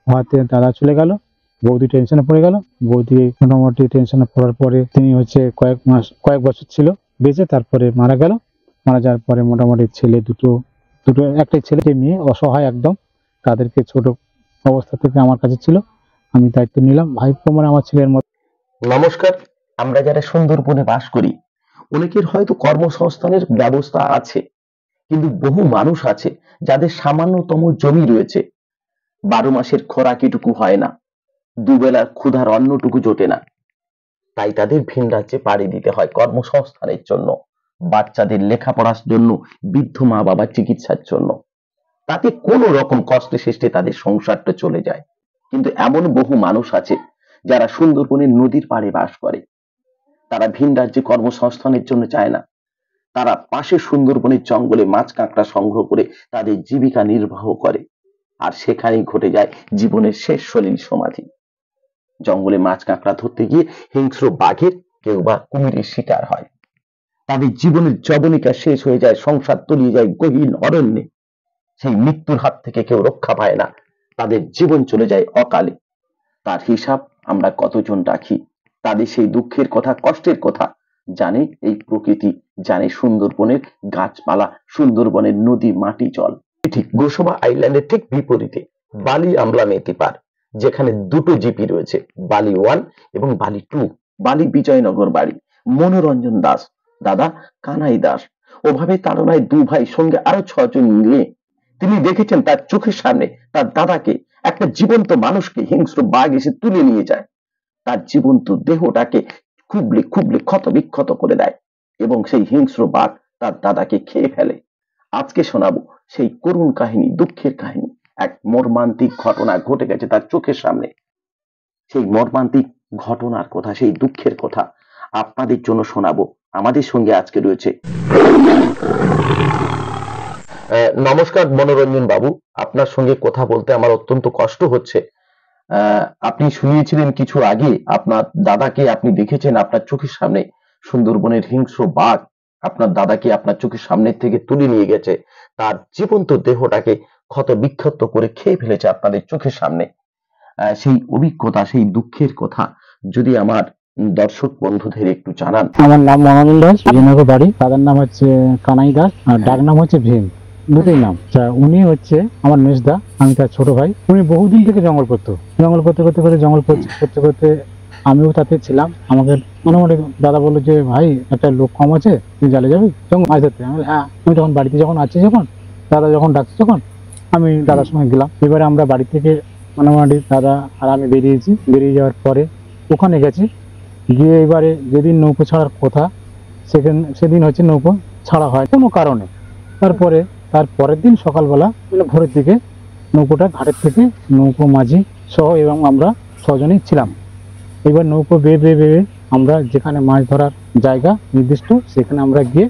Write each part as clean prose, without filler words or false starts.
হওয়াতে দাদা চলে গেল, বৌদি টেনশনে পড়ে গেল। বৌদি মোটামুটি টেনশনে পড়ার পরে তিনি হচ্ছে কয়েক বছর ছিল বেঁচে, তারপরে মারা গেল। মারা যাওয়ার পরে মোটামুটি ছেলে দুটো একটাই ছেলে মেয়ে, অসহায় একদম। তাদেরকে ছোট অবস্থা থেকে আমার কাছে ছিল, আমি দায়িত্ব নিলাম। ভাইপো মানে আমার ছেলের মতো। নমস্কার। আমরা যারা সুন্দরবনে বাস করি, অনেকের হয়তো কর্মসংস্থানের ব্যবস্থা আছে, কিন্তু বহু মানুষ আছে যাদের সামান্যতম জমি রয়েছে, 12 মাসের খোরাকিটুকু হয় না, দুবেলার ক্ষুধার অন্নটুকু জোটে না। তাই তাদের ভিন রাজ্যে পাড়ি দিতে হয় কর্মসংস্থানের জন্য, বাচ্চাদের লেখাপড়ার জন্য, বৃদ্ধ মা বাবার চিকিৎসার জন্য। তাতে কোনো রকম কষ্টে সৃষ্টে তাদের সংসারটা চলে যায়। কিন্তু এমন বহু মানুষ আছে যারা সুন্দরবনের নদীর পাড়ে বাস করে, তারা ভিন রাজ্যে কর্মসংস্থানের জন্য চায় না। তারা পাশে সুন্দরবনের জঙ্গলে মাছ কাঁকড়া সংগ্রহ করে তাদের জীবিকা নির্বাহ করে, আর সেখানেই ঘটে যায় জীবনের শেষ সলিল সমাধি। জঙ্গলে মাছ কাঁকড়া ধরতে গিয়ে হিংস্র বাঘের, কেউ বা কুমিরের শিকার হয়। তাদের জীবনের যবনিকা শেষ হয়ে যায়, সংসার তলিয়ে যায় গহীন অরণ্যে। সেই মৃত্যুর হাত থেকে কেউ রক্ষা পায় না, তাদের জীবন চলে যায় অকালে। তার হিসাব আমরা কতজন রাখি? তাদের সেই দুঃখের কথা, কষ্টের কথা জানে এই প্রকৃতি, জানে সুন্দরবনের গাছপালা, সুন্দরবনের নদী, মাটি, জল। ঠিক গোসবা আইল্যান্ডের ঠিক বিপরীতে বালি আমলা মেতি পার, যেখানে দুটো জিপি রয়েছে, বালি 1 এবং বালি 2। বালি বিজয়নগর বাড়ি, মনোরঞ্জন দাস, দাদা কানাই দাস। ওভাবে তাড়নায় 2 ভাই সঙ্গে আরো 6 জন মিলে তিনি দেখেছেন তার চোখের সামনে তার দাদাকে, একটা জীবন্ত মানুষকে হিংস্র বাঘ এসে তুলে নিয়ে যায়, তার জীবন্ত দেহটাকে খুবলে খুবলে ক্ষত বিক্ষত করে দেয়, এবং সেই হিংস্র বাঘ তার দাদাকে খেয়ে ফেলে। আজকে শোনাবো সেই করুণ কাহিনী, দুঃখের কাহিনী। এক মর্মান্তিক ঘটনা ঘটে গেছে তার চোখের সামনে। সেই মর্মান্তিক ঘটনার কথা, সেই দুঃখের কথা আপনাদের জন্য শোনাবো। আমাদের সঙ্গে আজকে রয়েছে নমস্কার মনোরঞ্জন বাবু, আপনার সঙ্গে কথা বলতে আমার অত্যন্ত কষ্ট হচ্ছে। আপনি শুনিয়েছিলেন কিছু আগে আপনার দাদাকে আপনি দেখেছেন আপনার চোখের সামনে, সুন্দরবনের হিংস্র বাঘ আপনার দাদাকে আপনার চোখের সামনে থেকে তুলে নিয়ে গেছে, তার জীবন্ত দেহটাকে ক্ষত বিক্ষত করে খেয়ে ফেলেছে আপনাদের চোখের সামনে। সেই অভিজ্ঞতা, সেই দুঃখের কথা যদি আমার দর্শক বন্ধুদের একটু জানান। আমার নাম মনোরঞ্জন দাস, বিজয়নগর বাড়ি। দাদার নাম হচ্ছে কানাই দাস, আর ডাক নাম হচ্ছে ভীম, দুটোই নাম। উনি হচ্ছে আমার মেজদা, আমি তার ছোট ভাই। উনি বহুদিন থেকে জঙ্গল করতে করতে আমিও তাতে ছিলাম। আমাকে মোটামুটি দাদা বললো যে ভাই একটা লোক কম আছে, তুই জালে যাবি জঙ্গল মাছ ধরতে? আমি হ্যাঁ। আমি তখন বাড়িতে যখন আছি, যখন দাদা যখন ডাকছে, তখন আমি দাদার সঙ্গে গেলাম। এবারে আমরা বাড়ি থেকে মোটামুটি দাদা আর আমি বেরিয়েছি। বেরিয়ে যাওয়ার পরে ওখানে গেছি, গিয়ে এবারে যেদিন নৌকো ছাড়ার কথা, সেদিন হচ্ছে নৌকো ছাড়া হয় কোনো কারণে। তার পরের দিন সকালবেলা ভোরের দিকে নৌকোটা ঘাটের থেকে নৌকো মাঝি সহ এবং আমরা 6 জনই ছিলাম। এবার নৌকো বেয়ে আমরা যেখানে মাছ ধরার জায়গা নির্দিষ্ট, সেখানে আমরা গিয়ে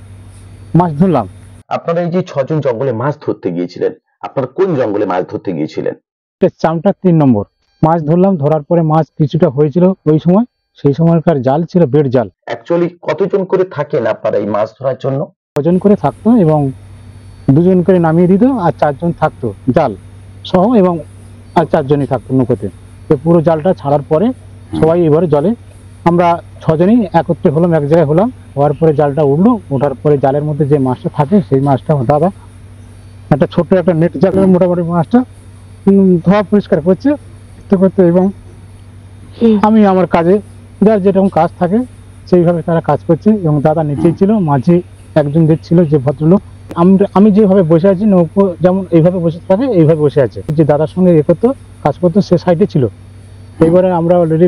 মাছ ধরলাম। আপনারা এই যে 6 জন জঙ্গলে মাছ ধরতে গিয়েছিলেন, আপনারা কোন জঙ্গলে মাছ ধরতে গিয়েছিলেন? চামটা 3 নম্বর মাছ ধরলাম। ধরার পরে মাছ কিছুটা হয়েছিল ওই সময়। সেই সময়কার জাল ছিল বেড় জাল। অ্যাকচুয়ালি কতজন করে থাকেন আপনারা এই মাছ ধরার জন্য? 6 জন করে থাকতো, এবং 2 জন করে নামিয়ে দিত, আর 4 জন থাকতো জাল সহ, এবং আর 4 জনই থাকতো নৌকোতে। তো পুরো জালটা ছাড়ার পরে সবাই এবারে জলে আমরা 6 জনই একত্রে হলাম, এক জায়গায় হলাম। হওয়ার পরে জালটা উঠলো, ওঠার পরে জালের মধ্যে যে মাছটা থাকে সেই মাছটা দাদা একটা ছোট্ট একটা নেট জালের মোটামুটি মাছটা ধোয়া পরিষ্কার করতে করতে, এবং আমি আমার কাজে যার যেরকম কাজ থাকে সেইভাবে তারা কাজ করছে। এবং দাদা নিচেই ছিল, মাঝে একজন দেখছিল যে ভদ্রলোক। আমি যেভাবে বসে আছি, নৌকো যেমন এইভাবে বসে থাকে এইভাবে বসে আছে, যে দাদার সঙ্গে কাজ করতো সে সাইডে ছিল। এইবারে আমরা অলরেডি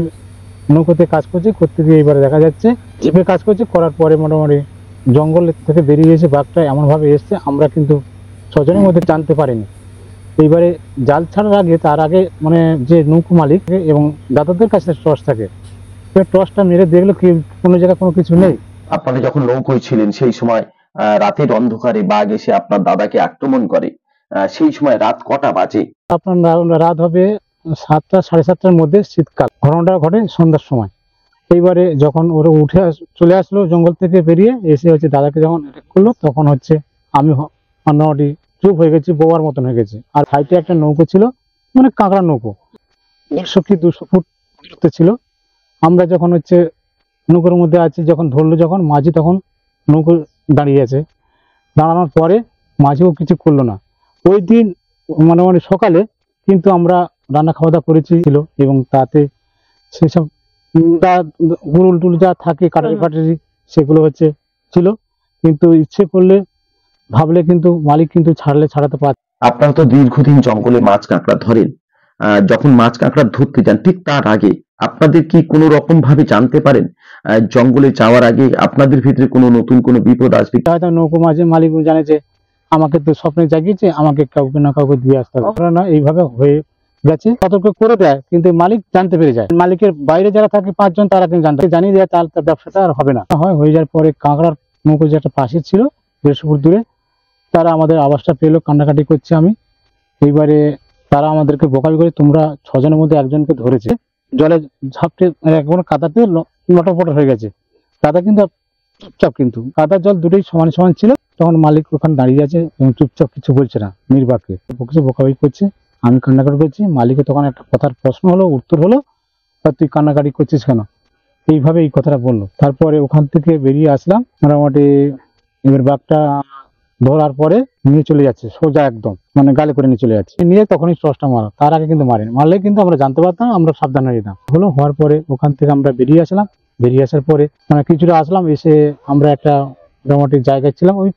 নৌকোতে কাজ করতে গিয়ে এবারে দেখা যাচ্ছে চেপে কাজ করার পরে মোটামুটি জঙ্গলের থেকে বেরিয়ে এসে বাঘটা এমনভাবে এসছে, আমরা কিন্তু 6 জনের মধ্যে জানতে পারিনি। এইবারে জাল ছাড়ার আগে, তার আগে মানে যে নৌকো মালিক এবং দাদাদের কাছে টর্চ থাকে, টর্চটা মেরে দেখলো কি কোনো জায়গায় কোনো কিছু নেই। আপনারা যখন নৌকোয় ছিলেন সেই সময় রাতের অন্ধকারে বাঘ এসে আপনার দাদাকে আক্রমণ করে, সেই সময় রাত কটা বাজে? আপনার রাত হবে 7টা, 7:30টার মধ্যে। শীতকাল, ঘটনাটা ঘটে সন্ধ্যার সময়। এইবারে যখন ওরা চলে আসলো জঙ্গল থেকে বেরিয়ে এসে হচ্ছে দাদাকে যখন অ্যাটাক করলো, তখন হচ্ছে আমি মোটামুটি চুপ হয়ে গেছি, বোবার মতন হয়ে গেছি। আর সাইডে একটা নৌকো ছিল, মানে কাঁকড়া নৌকো, 100 কি 200 ফুট দূরত্বে ছিল। আমরা যখন হচ্ছে নৌকোর মধ্যে আছি, যখন ধরলো, যখন মাঝি তখন নৌকো দাঁড়িয়ে আছে। দাঁড়ানোর পরে মাঝিও কিছু করলো না। ওই দিন মানে সকালে কিন্তু আমরা রান্না খাওয়া দাওয়া করেছি ছিল, এবং তাতে সেসব গুড়ুল টুল যা থাকে কাটারি ফাটারি সেগুলো হচ্ছে ছিল, কিন্তু ইচ্ছে করলে ভাবলে কিন্তু মালিক কিন্তু ছাড়লে ছাড়াতে পারে। আপনারা তো দীর্ঘদিন জঙ্গলে মাছ কাঁকড়া ধরেন, যখন মাছ কাঁকড়া ধরতে যান ঠিক তার আগে আপনাদের কি কোনো রকম ভাবে জানতে পারেন জঙ্গলে যাওয়ার আগে আপনাদের ভিতরে কোনো নতুন কোনো বিপদ আসবে? হয়তো নৌকো মাঝে মালিক জানে যে আমাকে তো স্বপ্নে জাগিয়েছে, আমাকে কাউকে না কাউকে দিয়ে আসতে হবে না, এইভাবে হয়ে গেছে। সতর্ক করে দেয় কিন্তু মালিক জানতে পেরে যায়। মালিকের বাইরে যারা থাকে 5 জন, তারা কিন্তু জানতে জানিয়ে দেয়, তার তার ব্যবসাটা আর হবে না। হয়ে যাওয়ার পরে কাঁকড়ার নৌকো যে একটা পাশে ছিল 150 ফুট দূরে, তারা আমাদের আওয়াজটা পেলো, কান্নাকাটি করছে আমি। এইবারে তারা আমাদেরকে বকাবি করে, তোমরা 6 জনের মধ্যে একজনকে ধরেছে, জলে ঝাপটে একবার কাদাতে লটপট হয়ে গেছে। কাদা কিন্তু চুপচাপ, কিন্তু কাদা জল দুটোই সমান সমান ছিল। তখন মালিক ওখানে দাঁড়িয়ে আছে এবং চুপচাপ কিছু বলছে না, নির্বাককে বকছে, বকাবকি করছে। আমি কান্নাকাটি করছি। মালিকের তখন একটা কথার প্রশ্ন হলো, উত্তর হলো, "তা তুই কান্নাকাটি করছিস কেন?" এইভাবে এই কথাটা বললো। তারপরে ওখান থেকে বেরিয়ে আসলাম মোটামুটি। এবার বাঘটা ধরার পরে নিয়ে চলে যাচ্ছে সোজা, একদম মানে গালে করে নিয়ে চলে যাচ্ছে। নিয়ে তখনই টসটা মারা, তার আগে কিন্তু মারেনি। মারলে কিন্তু আমরা জানতে পারতাম, আমরা সাবধান হয়ে যেতাম। হওয়ার পরে ওখান থেকে আমরা বেরিয়ে আসলাম। বেরিয়ে আসার পরে মানে কিছুটা আসলাম, এসে আমরা একটা মোটামুটি জায়গায় ছিলাম ওই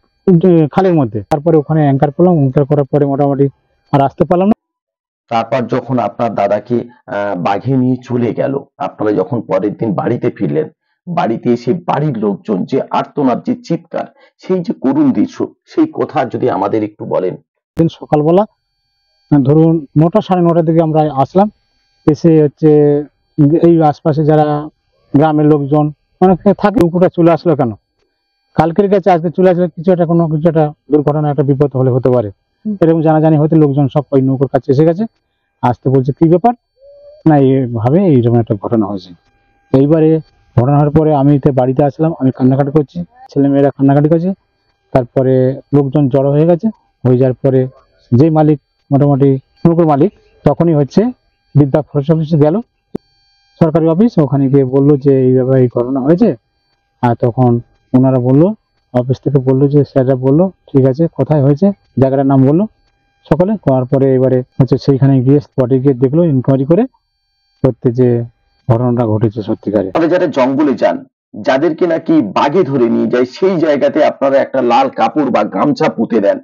খালের মধ্যে। তারপরে ওখানে অ্যাঙ্কার করলাম। অ্যাঙ্কার করার পরে মোটামুটি আর আসতে পারলাম না। তারপর যখন আপনার দাদাকে বাঘে নিয়ে চলে গেল, আপনারা যখন পরের দিন বাড়িতে ফিরলেন, বাড়িতে এসে বাড়ির লোকজন যে আর্তনাদ, যে চিৎকার, সেই যে করুণ দৃশ্য, সেই কথা যদি আমাদের একটু বলেন। দিন সকালবেলা ধরুন 9টা 9:30টার দিকে আমরা আসলাম। এসে হচ্ছে এই আশপাশে যারা গ্রামের লোকজন অনেক থাকে, উপরে চলে আসলো কেন, কালকের কাছে আজকে চলে আসলে কিছু একটা, কোনো কিছু একটা দুর্ঘটনা, একটা বিপদ হলে হতে পারে, এরকম জানাজানি হতে লোকজন সব ওই নৌকোর কাছে এসে গেছে। আসতে বলছে কি ব্যাপার, না এইভাবে এইরকম একটা ঘটনা হয়েছে। এইবারে ঘটনা হওয়ার পরে আমি তো বাড়িতে আসলাম, আমি কান্নাকাটি করছি, ছেলেমেয়েরা কান্নাকাটি করছে। তারপরে লোকজন জড়ো হয়ে গেছে। হয়ে যাওয়ার পরে যে মালিক, মোটামুটি নৌকোর মালিক, তখনই হচ্ছে বিদ্যা ফরেস্ট অফিসে গেল, সরকারি অফিস। ওখানে গিয়ে বললো যে এইভাবে এই ঘটনা হয়েছে। আর তখন ওনারা বললো, অফিস থেকে বললো, যে স্যাররা বললো ঠিক আছে, কোথায় হয়েছে, জায়গাটার নাম বললো সকলে। করার পরে এবারে হচ্ছে সেইখানে গিয়ে স্পটে গিয়ে দেখলো, ইনকোয়ারি করে সত্যি যে ঘটনাটা ঘটেছে সত্যিকারে। আপনারা যারা জঙ্গলে যান, যাদেরকে নাকি বাঘে ধরে নিয়ে যায়, সেই জায়গাতে আপনারা একটা লাল কাপড় বা গামছা পুঁতে দেন,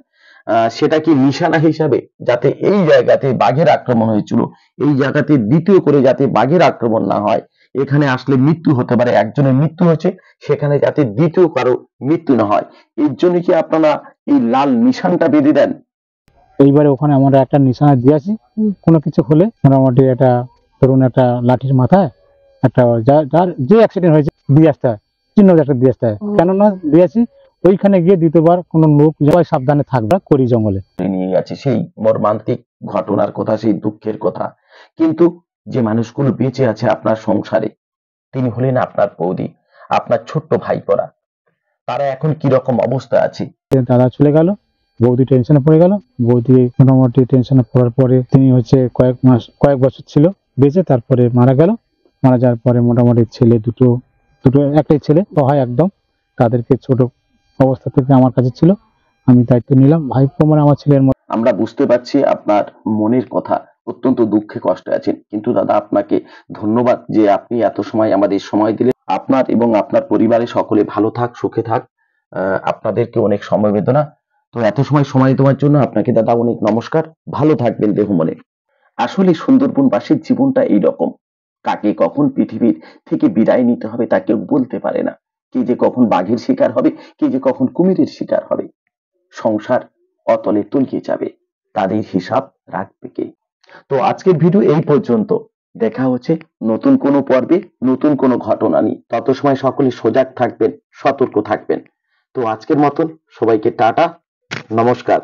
সেটা কি নিশানা হিসাবে, যাতে এই জায়গাতে বাঘের আক্রমণ হয়েছিল, এই জায়গাতে দ্বিতীয় করে যাতে বাঘের আক্রমণ না হয়, এখানে আসলে মৃত্যু হতে পারে, একজনের মৃত্যু হয়েছে, সেখানে যাতে দ্বিতীয় কারো মৃত্যু না হয়, এর জন্য কি আপনারা এই লাল নিশানটা বেঁধে দেন? এইবারে ওখানে আমরা একটা নিশানা দিয়েছি, কোনো কিছু হলে মোটামুটি একটা ধরুন একটা লাঠির মাথায় একটা, যার যে অ্যাক্সিডেন্ট হয়েছে দিয়ে আসতে হয়, চিহ্ন একটা দিয়ে আসতে হয়। কেননা দিয়েছি ওইখানে গিয়ে দ্বিতীয়বার কোনো লোক সবাই সাবধানে থাকবে করি জঙ্গলে। নিয়ে গেছে সেই মর্মান্তিক ঘটনার কথা, সেই দুঃখের কথা। কিন্তু যে মানুষগুলো বেঁচে আছে আপনার সংসারে, তিনি হলেন আপনার বৌদি, আপনার ছোট্ট ভাইপোরা। তারা এখন কি রকম অবস্থা আছে? দাদা চলে গেল, বৌদি টেনশনে পড়ে গেল। বৌদি মোটামুটি টেনশনে পড়ার পরে তিনি হচ্ছে কয়েক বছর ছিল বেঁচে, তারপরে মারা গেল। মারা যাওয়ার পরে মোটামুটি ছেলে দুটো, একটাই ছেলে তো হয় একদম। তাদেরকে ছোট অবস্থা থেকে আমার কাছে ছিল, আমি দায়িত্ব নিলাম। ভাইপো মানে আমার ছেলের মতো। আমরা বুঝতে পারছি আপনার মনের কথা, অত্যন্ত দুঃখে কষ্টে আছেন। কিন্তু দাদা, আপনাকে ধন্যবাদ যে আপনি এত সময় আমাদের সময় দিলেন। আপনার এবং আপনার পরিবারের সকলে ভালো থাক, সুখে থাক। আপনাদেরকে অনেক সমবেদনা। তো এত সময় দেওয়ার জন্য আপনাকে দাদা অনেক নমস্কার। ভালো থাকবেন দেহ মনে। আসলে সুন্দরবনবাসীর জীবনটা এইরকম। কাকে কখন পৃথিবীর থেকে বিদায় নিতে হবে তা কেউ বলতে পারে না। কে যে কখন বাঘের শিকার হবে, কে যে কখন কুমিরের শিকার হবে। সংসার অতলে তলিয়ে যাবে, তাদের হিসাব রাখবে কে? তো আজকের ভিডিও এই পর্যন্ত। দেখা হচ্ছে নতুন কোনো পর্বে, নতুন কোনো ঘটনা নিয়ে। তত সময় সকলে সজাগ থাকবেন, সতর্ক থাকবেন। তো আজকের মতন সবাইকে টাটা, নমস্কার।